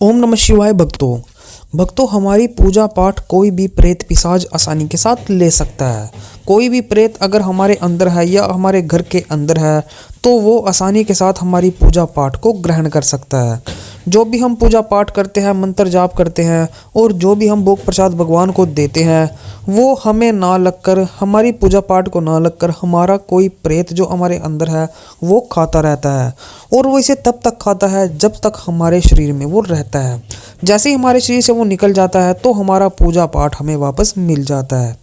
ओम नमः शिवाय भक्तों। भक्तों, हमारी पूजा पाठ कोई भी प्रेत पिशाच आसानी के साथ ले सकता है। कोई भी प्रेत अगर हमारे अंदर है या हमारे घर के अंदर है तो वो आसानी के साथ हमारी पूजा पाठ को ग्रहण कर सकता है। जो भी हम पूजा पाठ करते हैं, मंत्र जाप करते हैं और जो भी हम भोग प्रसाद भगवान को देते हैं, वो हमें ना लगकर, हमारी पूजा पाठ को ना लगकर हमारा कोई प्रेत जो हमारे अंदर है वो खाता रहता है। और वो इसे तब तक खाता है जब तक हमारे शरीर में वो रहता है। जैसे ही हमारे शरीर से वो निकल जाता है तो हमारा पूजा पाठ हमें वापस मिल जाता है।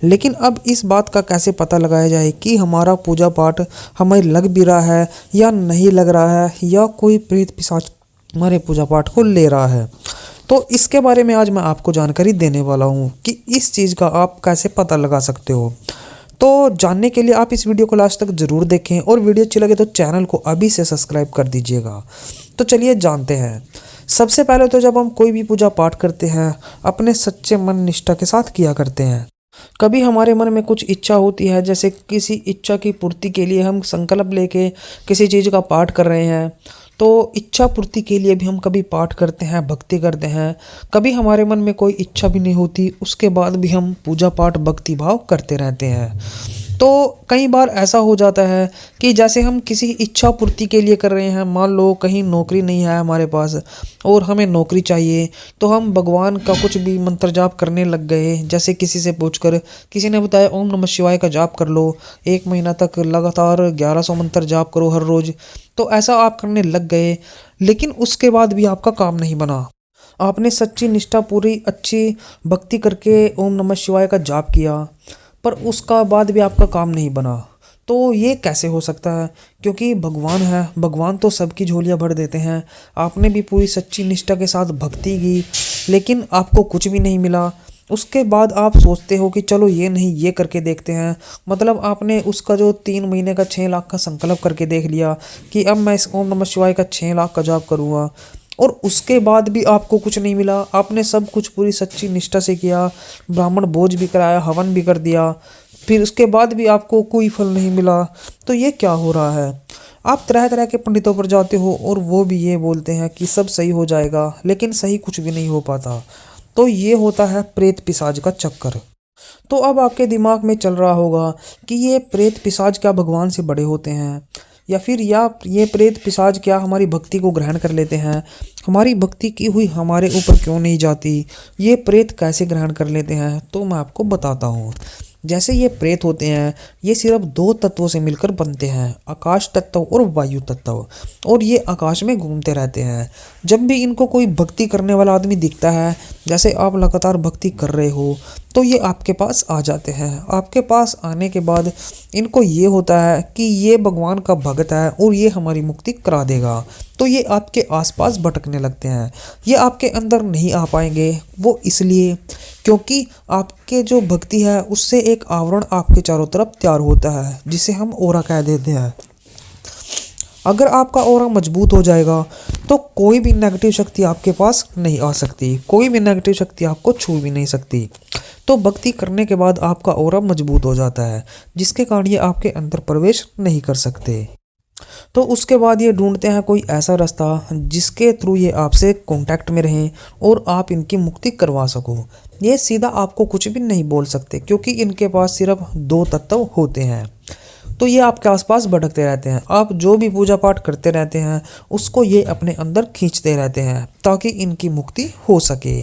लेकिन अब इस बात का कैसे पता लगाया जाए कि हमारा पूजा पाठ हमें लग भी रहा है या नहीं लग रहा है, या कोई प्रेत पिशाच हमारे पूजा पाठ को ले रहा है। तो इसके बारे में आज मैं आपको जानकारी देने वाला हूँ कि इस चीज़ का आप कैसे पता लगा सकते हो। तो जानने के लिए आप इस वीडियो को लास्ट तक ज़रूर देखें और वीडियो अच्छी लगे तो चैनल को अभी से सब्सक्राइब कर दीजिएगा। तो चलिए जानते हैं। सबसे पहले तो जब हम कोई भी पूजा पाठ करते हैं अपने सच्चे मन निष्ठा के साथ किया करते हैं। कभी हमारे मन में कुछ इच्छा होती है, जैसे किसी इच्छा की पूर्ति के लिए हम संकल्प लेके किसी चीज़ का पाठ कर रहे हैं, तो इच्छा पूर्ति के लिए भी हम कभी पाठ करते हैं, भक्ति करते हैं। कभी हमारे मन में कोई इच्छा भी नहीं होती, उसके बाद भी हम पूजा पाठ भक्ति भाव करते रहते हैं। तो कई बार ऐसा हो जाता है कि जैसे हम किसी इच्छा पूर्ति के लिए कर रहे हैं, मान लो कहीं नौकरी नहीं है हमारे पास और हमें नौकरी चाहिए, तो हम भगवान का कुछ भी मंत्र जाप करने लग गए। जैसे किसी से पूछकर किसी ने बताया ओम नमः शिवाय का जाप कर लो, 1 महीना तक लगातार 1100 मंत्र जाप करो हर रोज। तो ऐसा आप करने लग गए, लेकिन उसके बाद भी आपका काम नहीं बना। आपने सच्ची निष्ठा पूरी अच्छी भक्ति करके ओम नमः शिवाय का जाप किया, पर उसका बाद भी आपका काम नहीं बना। तो ये कैसे हो सकता है? क्योंकि भगवान है, भगवान तो सबकी झोलियां भर देते हैं। आपने भी पूरी सच्ची निष्ठा के साथ भक्ति की, लेकिन आपको कुछ भी नहीं मिला। उसके बाद आप सोचते हो कि चलो ये नहीं, ये करके देखते हैं। मतलब आपने उसका जो 3 महीने का 6 लाख का संकल्प करके देख लिया कि अब मैं इस ओम नमः शिवाय का 6 लाख का जाप करूँगा, और उसके बाद भी आपको कुछ नहीं मिला। आपने सब कुछ पूरी सच्ची निष्ठा से किया, ब्राह्मण भोज भी कराया, हवन भी कर दिया, फिर उसके बाद भी आपको कोई फल नहीं मिला। तो ये क्या हो रहा है? आप तरह तरह के पंडितों पर जाते हो और वो भी ये बोलते हैं कि सब सही हो जाएगा, लेकिन सही कुछ भी नहीं हो पाता। तो ये होता है प्रेत पिशाच का चक्कर। तो अब आपके दिमाग में चल रहा होगा कि ये प्रेत पिशाच क्या भगवान से बड़े होते हैं, या फिर ये प्रेत पिशाच क्या हमारी भक्ति को ग्रहण कर लेते हैं? हमारी भक्ति की हुई हमारे ऊपर क्यों नहीं जाती? ये प्रेत कैसे ग्रहण कर लेते हैं? तो मैं आपको बताता हूँ। जैसे ये प्रेत होते हैं, ये सिर्फ 2 तत्वों से मिलकर बनते हैं, आकाश तत्व और वायु तत्व। और ये आकाश में घूमते रहते हैं। जब भी इनको कोई भक्ति करने वाला आदमी दिखता है, जैसे आप लगातार भक्ति कर रहे हो, तो ये आपके पास आ जाते हैं। आपके पास आने के बाद इनको ये होता है कि ये भगवान का भक्त है और ये हमारी मुक्ति करा देगा। तो ये आपके आसपास भटकने लगते हैं। ये आपके अंदर नहीं आ पाएंगे, वो इसलिए क्योंकि आपके जो भक्ति है उससे एक आवरण आपके चारों तरफ तैयार होता है, जिसे हम ओरा कह देते हैं। अगर आपका ओरा मजबूत हो जाएगा तो कोई भी नेगेटिव शक्ति आपके पास नहीं आ सकती, कोई भी नेगेटिव शक्ति आपको छू भी नहीं सकती। तो भक्ति करने के बाद आपका ओरा मजबूत हो जाता है, जिसके कारण ये आपके अंदर प्रवेश नहीं कर सकते। तो उसके बाद ये ढूंढते हैं कोई ऐसा रास्ता जिसके थ्रू ये आपसे कांटेक्ट में रहें और आप इनकी मुक्ति करवा सको। ये सीधा आपको कुछ भी नहीं बोल सकते, क्योंकि इनके पास सिर्फ 2 तत्व होते हैं। तो ये आपके आसपास भटकते रहते हैं। आप जो भी पूजा पाठ करते रहते हैं उसको ये अपने अंदर खींचते रहते हैं ताकि इनकी मुक्ति हो सके।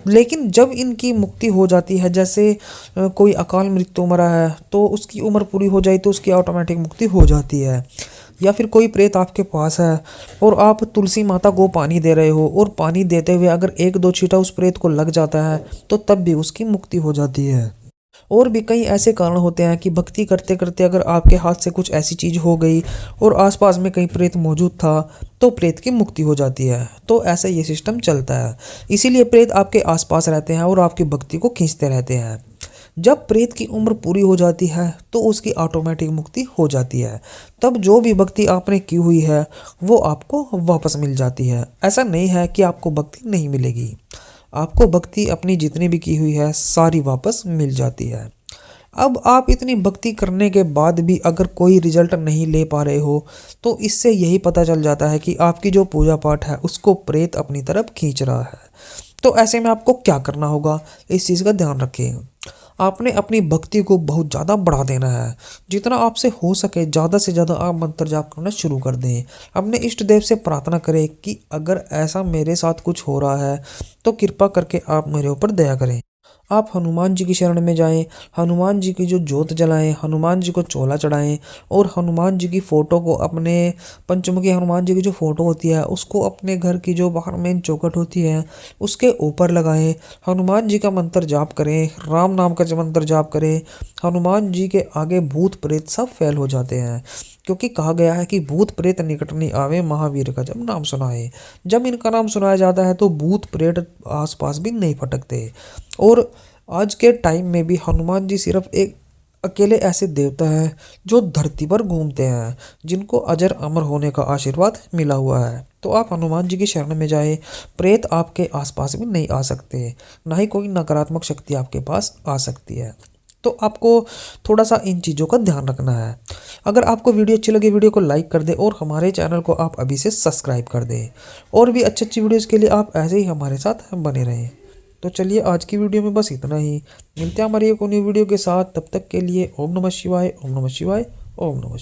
लेकिन जब इनकी मुक्ति हो जाती है, जैसे कोई अकाल मृत्यु मरा है तो उसकी उम्र पूरी हो जाए तो उसकी ऑटोमेटिक मुक्ति हो जाती है। या फिर कोई प्रेत आपके पास है और आप तुलसी माता को पानी दे रहे हो, और पानी देते हुए अगर 1-2 छींटा उस प्रेत को लग जाता है तो तब भी उसकी मुक्ति हो जाती है। और भी कई ऐसे कारण होते हैं कि भक्ति करते करते अगर आपके हाथ से कुछ ऐसी चीज़ हो गई और आसपास में कहीं प्रेत मौजूद था तो प्रेत की मुक्ति हो जाती है। तो ऐसा ये सिस्टम चलता है। इसीलिए प्रेत आपके आसपास रहते हैं और आपकी भक्ति को खींचते रहते हैं। जब प्रेत की उम्र पूरी हो जाती है तो उसकी ऑटोमेटिक मुक्ति हो जाती है। तब जो भी भक्ति आपने की हुई है वो आपको वापस मिल जाती है। ऐसा नहीं है कि आपको भक्ति नहीं मिलेगी, आपको भक्ति अपनी जितनी भी की हुई है सारी वापस मिल जाती है। अब आप इतनी भक्ति करने के बाद भी अगर कोई रिजल्ट नहीं ले पा रहे हो तो इससे यही पता चल जाता है कि आपकी जो पूजा पाठ है उसको प्रेत अपनी तरफ खींच रहा है। तो ऐसे में आपको क्या करना होगा, इस चीज़ का ध्यान रखिए। आपने अपनी भक्ति को बहुत ज़्यादा बढ़ा देना है। जितना आपसे हो सके ज़्यादा से ज़्यादा आप मंत्र जाप करना शुरू कर दें। अपने इष्ट देव से प्रार्थना करें कि अगर ऐसा मेरे साथ कुछ हो रहा है तो कृपा करके आप मेरे ऊपर दया करें। आप हनुमान जी की शरण में जाएं, हनुमान जी की जो जोत जलाएं, हनुमान जी को चोला चढ़ाएं और हनुमान जी की फ़ोटो को अपने पंचमुखी हनुमान जी की जो फ़ोटो होती है उसको अपने घर की जो बाहर मेन चौखट होती है उसके ऊपर लगाएं। हनुमान जी का मंत्र जाप करें, राम नाम का मंत्र जाप करें। हनुमान जी के आगे भूत प्रेत सब फैल हो जाते हैं, क्योंकि कहा गया है कि भूत प्रेत निकट नहीं आवे महावीर का जब नाम सुनाए। जब इनका नाम सुनाया जाता है तो भूत प्रेत आसपास भी नहीं फटकते। और आज के टाइम में भी हनुमान जी सिर्फ एक अकेले ऐसे देवता हैं जो धरती पर घूमते हैं, जिनको अजर अमर होने का आशीर्वाद मिला हुआ है। तो आप हनुमान जी की शरण में जाए, प्रेत आपके आसपास भी नहीं आ सकते, ना ही कोई नकारात्मक शक्ति आपके पास आ सकती है। तो आपको थोड़ा सा इन चीज़ों का ध्यान रखना है। अगर आपको वीडियो अच्छी लगे वीडियो को लाइक कर दें और हमारे चैनल को आप अभी से सब्सक्राइब कर दें। और भी अच्छी अच्छी वीडियोज़ के लिए आप ऐसे ही हमारे साथ बने रहें। तो चलिए आज की वीडियो में बस इतना ही। मिलते हैं हमारी एक न्यू वीडियो के साथ, तब तक के लिए ओम नमः शिवाय, ओम नमः शिवाय, ओम नमः शिवाय।